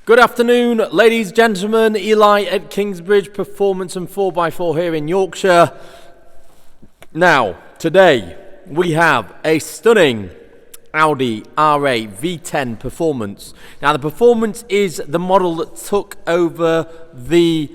Good afternoon, ladies, gentlemen. Eli at Kingsbridge Performance and 4x4 here in Yorkshire. Now, today we have a stunning Audi R8 V10 Performance. Now, the Performance is the model that took over the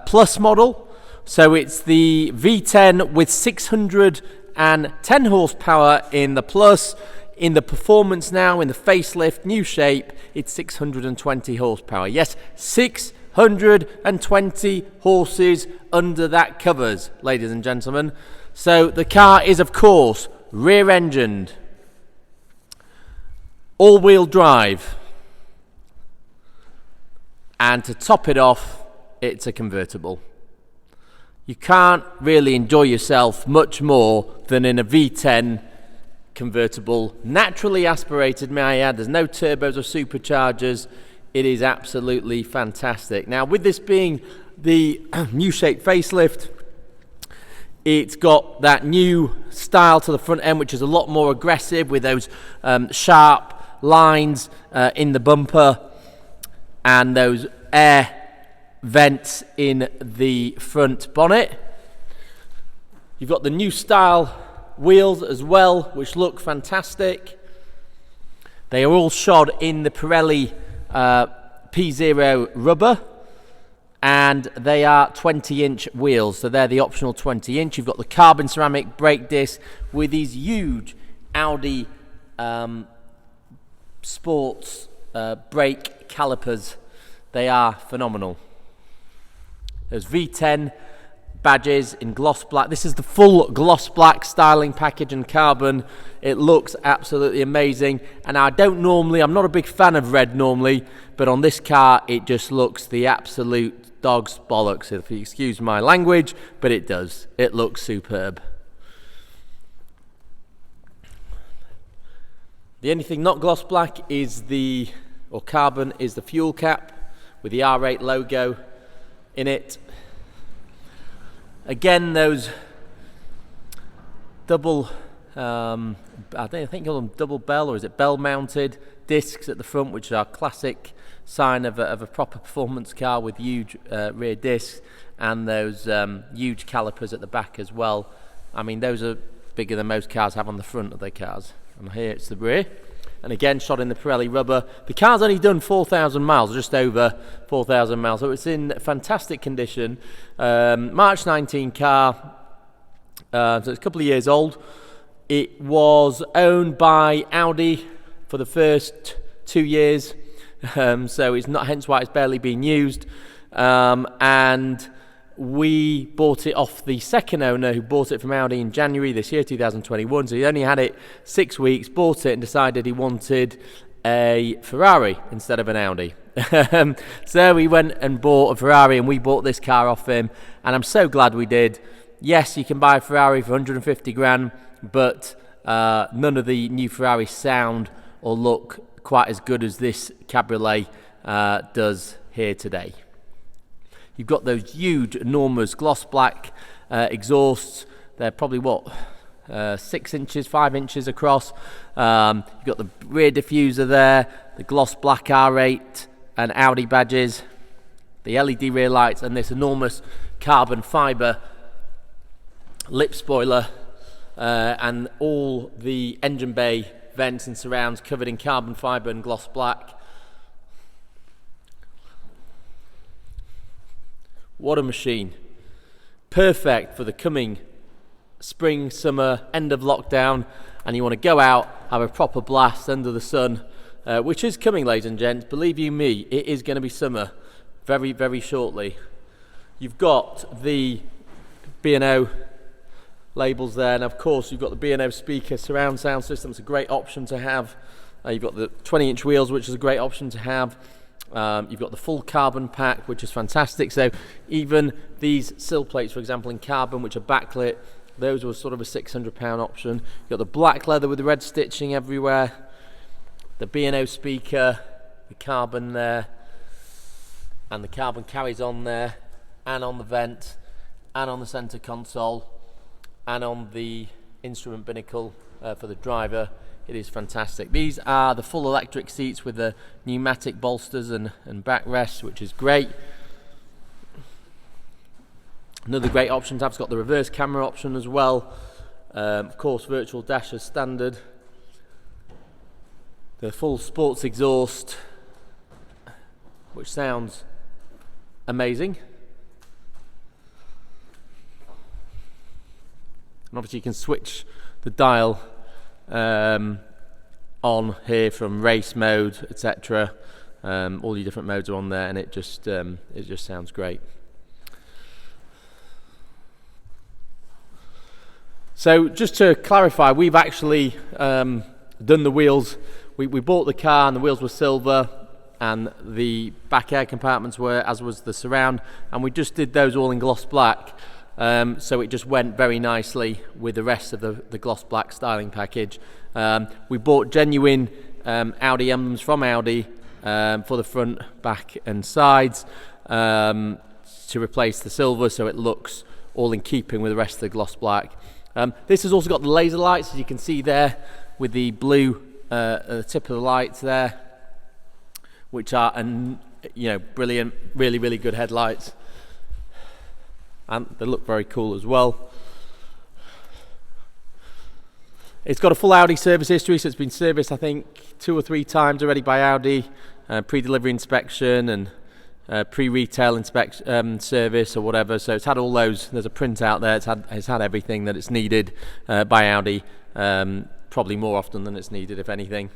Plus model. So it's the V10 with 610 horsepower in the Plus. In the Performance now, in the facelift, new shape, it's 620 horsepower. Yes, 620 horses under that covers, ladies and gentlemen. So the car is, of course, rear-engined, all-wheel drive, and to top it off, it's a convertible. You can't really enjoy yourself much more than in a V10 convertible, naturally aspirated, may I add. There's no turbos or superchargers. It is absolutely fantastic. Now, with this being the new shape facelift, it's got that new style to the front end, which is a lot more aggressive with those sharp lines in the bumper and those air vents in the front bonnet. You've got the new style wheels as well, which look fantastic. They are all shod in the Pirelli P0 rubber, and they are 20-inch wheels, so they're the optional 20-inch. You've got the carbon ceramic brake disc with these huge Audi sports brake calipers. They are phenomenal. There's V10 badges in gloss black. This is the full gloss black styling package and carbon. It looks absolutely amazing, and I'm not a big fan of red normally, but on this car it just looks the absolute dog's bollocks, if you excuse my language, but it does. It looks superb. The only thing not gloss black or carbon is the fuel cap with the R8 logo in it. Again, those double, I think call them double bell, or is it bell mounted discs at the front, which are classic sign of a proper performance car with huge rear discs, and those huge calipers at the back as well. I mean, those are bigger than most cars have on the front of their cars. And here it's the rear. And again, shot in the Pirelli rubber. The car's only done 4,000 miles, just over 4,000 miles, so it's in fantastic condition. March 19 car, so it's a couple of years old. It was owned by Audi for the first 2 years, so it's not, hence why it's barely been used. And we bought it off the second owner, who bought it from Audi in January this year, 2021. So he only had it 6 weeks, bought it and decided he wanted a Ferrari instead of an Audi. So we went and bought a Ferrari, and we bought this car off him, and I'm so glad we did. Yes, you can buy a Ferrari for 150 grand, but none of the new Ferraris sound or look quite as good as this Cabriolet does here today. You've got those huge, enormous gloss black exhausts. They're probably 6 inches, 5 inches across. You've got the rear diffuser there, the gloss black R8 and Audi badges, the LED rear lights, and this enormous carbon fibre lip spoiler, and all the engine bay vents and surrounds covered in carbon fibre and gloss black. What a machine. Perfect for the coming spring, summer, end of lockdown, and you want to go out, have a proper blast under the sun, which is coming, ladies and gents. Believe you me, it is going to be summer very, very shortly. You've got the B&O labels there, and of course you've got the B&O speaker surround sound system. It's a great option to have. You've got the 20-inch wheels, which is a great option to have. You've got the full carbon pack, which is fantastic. So even these sill plates, for example, in carbon, which are backlit, those were sort of a £600 option. You've got the black leather with the red stitching everywhere, the B&O speaker, the carbon there, and the carbon carries on there, and on the vent, and on the centre console, and on the instrument binnacle for the driver. It is fantastic. These are the full electric seats with the pneumatic bolsters and backrests, which is great. Another great option to have, it's got the reverse camera option as well. Of course, virtual dash as standard. The full sports exhaust, which sounds amazing. And obviously you can switch the dial on here from race mode, etc. All your different modes are on there, and it just sounds great. So just to clarify, we've actually done the wheels. We bought the car and the wheels were silver, and the back air compartments were, as was the surround, and we just did those all in gloss black. So it just went very nicely with the rest of the gloss black styling package. We bought genuine Audi emblems from Audi for the front, back and sides to replace the silver, so it looks all in keeping with the rest of the gloss black. This has also got the laser lights, as you can see there, with the blue at the tip of the lights there, which are brilliant, really good headlights, and they look very cool as well. It's got a full Audi service history, so it's been serviced I think 2 or 3 times already by Audi, pre-delivery inspection and pre-retail inspection service or whatever. So it's had all those. There's a printout there. It's had everything that it's needed by Audi, probably more often than it's needed, if anything.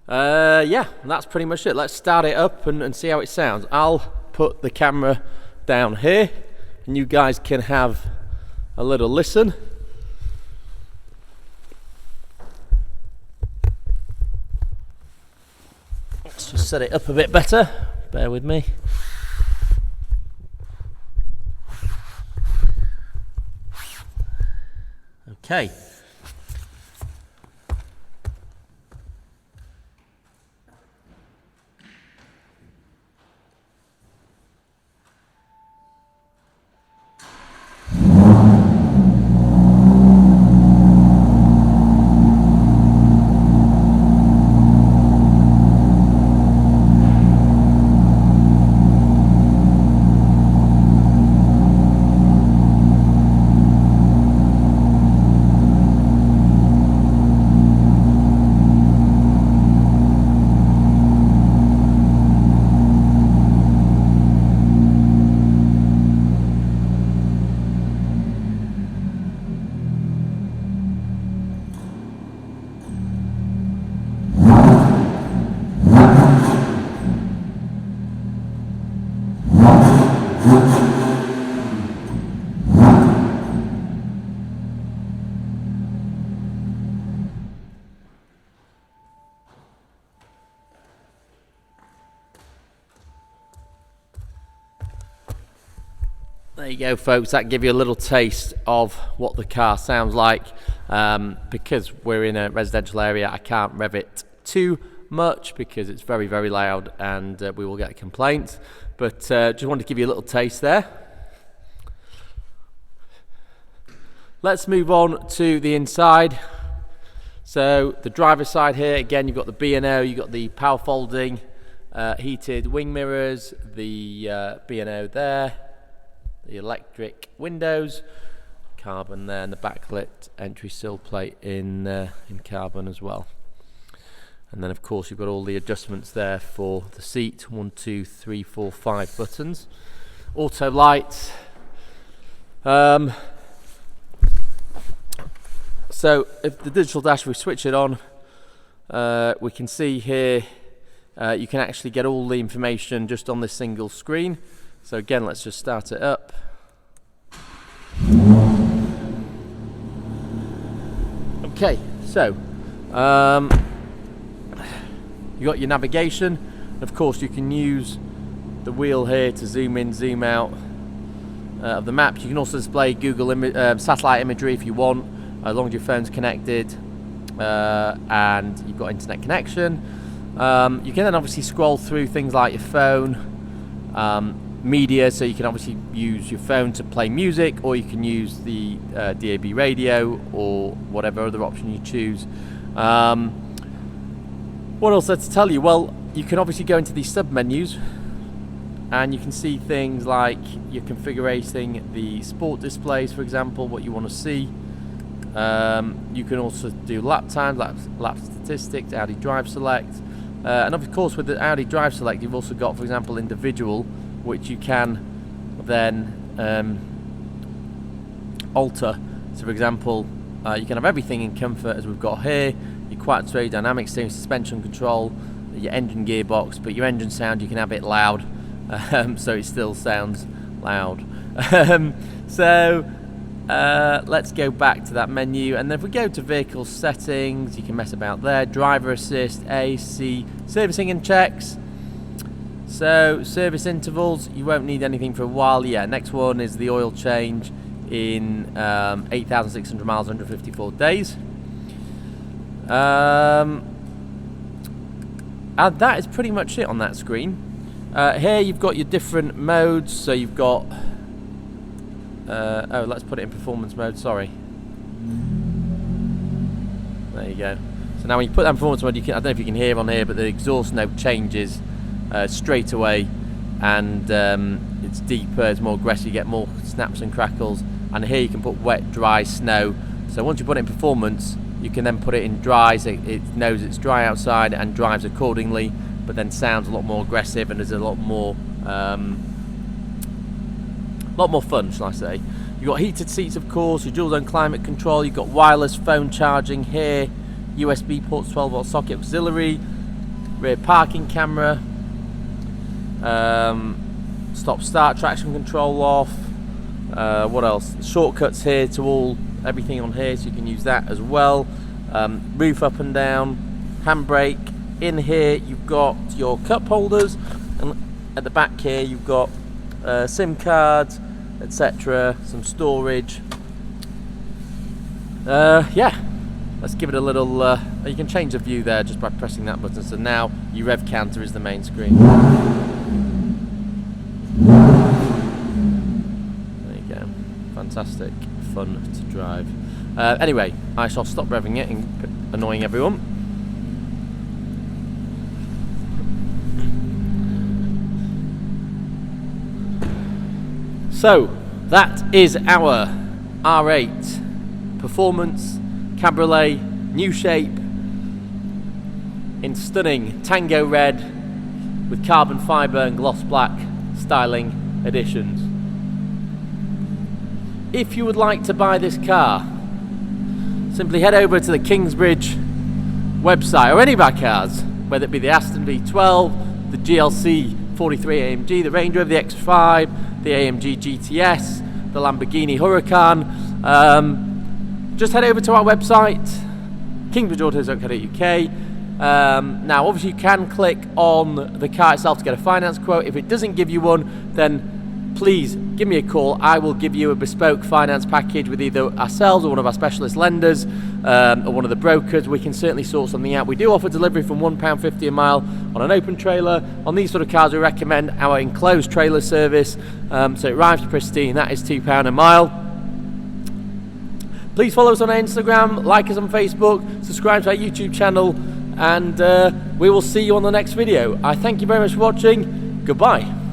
Yeah, and that's pretty much it. Let's start it up and see how it sounds. I'll put the camera down here and you guys can have a little listen. Let's just set it up a bit better. Bear with me. Okay. There you go, folks. That give you a little taste of what the car sounds like. Because we're in a residential area, I can't rev it too much because it's very loud and we will get complaints. But just wanted to give you a little taste there. Let's move on to the inside. So the driver's side here, again, you've got the B&O, you've got the power folding, heated wing mirrors, the B&O there, the electric windows, carbon there, and the backlit entry sill plate in carbon as well. And then of course you've got all the adjustments there for the seat, 1, 2, 3, 4, 5 buttons. Auto lights. So if the digital dash, we switch it on, we can see here you can actually get all the information just on this single screen. So again, let's just start it up. Okay, so you got your navigation. Of course, you can use the wheel here to zoom in, zoom out of the map. You can also display Google satellite imagery if you want, as long as your phone's connected and you've got internet connection. You can then obviously scroll through things like your phone, media, so you can obviously use your phone to play music, or you can use the DAB radio or whatever other option you choose. What else to tell you? Well, you can obviously go into these sub menus and you can see things like your configuring the sport displays, for example, what you want to see. You can also do lap times, lap statistics, Audi Drive Select, and of course with the Audi Drive Select you've also got, for example, individual, which you can then alter. So for example, you can have everything in comfort as we've got here, your quattro, dynamic steering, suspension control, your engine gearbox, but your engine sound you can have it loud, so it still sounds loud. Let's go back to that menu, and then if we go to vehicle settings, you can mess about there. Driver assist, AC, servicing and checks. So service intervals, you won't need anything for a while. Yeah, next one is the oil change in 8,600 miles, 154 days. And that is pretty much it on that screen. Here you've got your different modes. So you've got oh, let's put it in performance mode, sorry. There you go. So now when you put that in performance mode, you can, I don't know if you can hear on here, but the exhaust note changes straight away, and it's deeper, it's more aggressive, you get more snaps and crackles. And here you can put wet, dry, snow. So once you put it in performance, you can then put it in dry, so it knows it's dry outside and drives accordingly, but then sounds a lot more aggressive and is a lot more fun, shall I say. You've got heated seats, of course, your dual zone climate control, you've got wireless phone charging here, USB ports, 12 volt socket auxiliary, rear parking camera, stop start, traction control off, what else, shortcuts here to everything on here, so you can use that as well. Roof up and down, handbrake. In here you've got your cup holders, and at the back here you've got SIM cards, etc., some storage. Yeah, let's give it a little you can change the view there just by pressing that button. So now your rev counter is the main screen. There you go, fantastic fun to drive. Anyway, I shall stop revving it and annoying everyone. So that is our R8 Performance Cabriolet, new shape, in stunning Tango red with carbon fibre and gloss black styling additions. If you would like to buy this car, simply head over to the Kingsbridge website, or any of our cars, whether it be the Aston V12, the GLC 43 AMG, the Range Rover, the X5, the AMG GTS, the Lamborghini Huracan. Just head over to our website, kingsbridgeautos.co.uk. Now obviously you can click on the car itself to get a finance quote. If it doesn't give you one, then please give me a call. I will give you a bespoke finance package with either ourselves or one of our specialist lenders, or one of the brokers. We can certainly sort something out. We do offer delivery from £1.50 a mile on an open trailer. On these sort of cars we recommend our enclosed trailer service, so it arrives pristine. That is £2 a mile. Please follow us on Instagram, like us on Facebook, subscribe to our YouTube channel, and we will see you on the next video. I thank you very much for watching. Goodbye.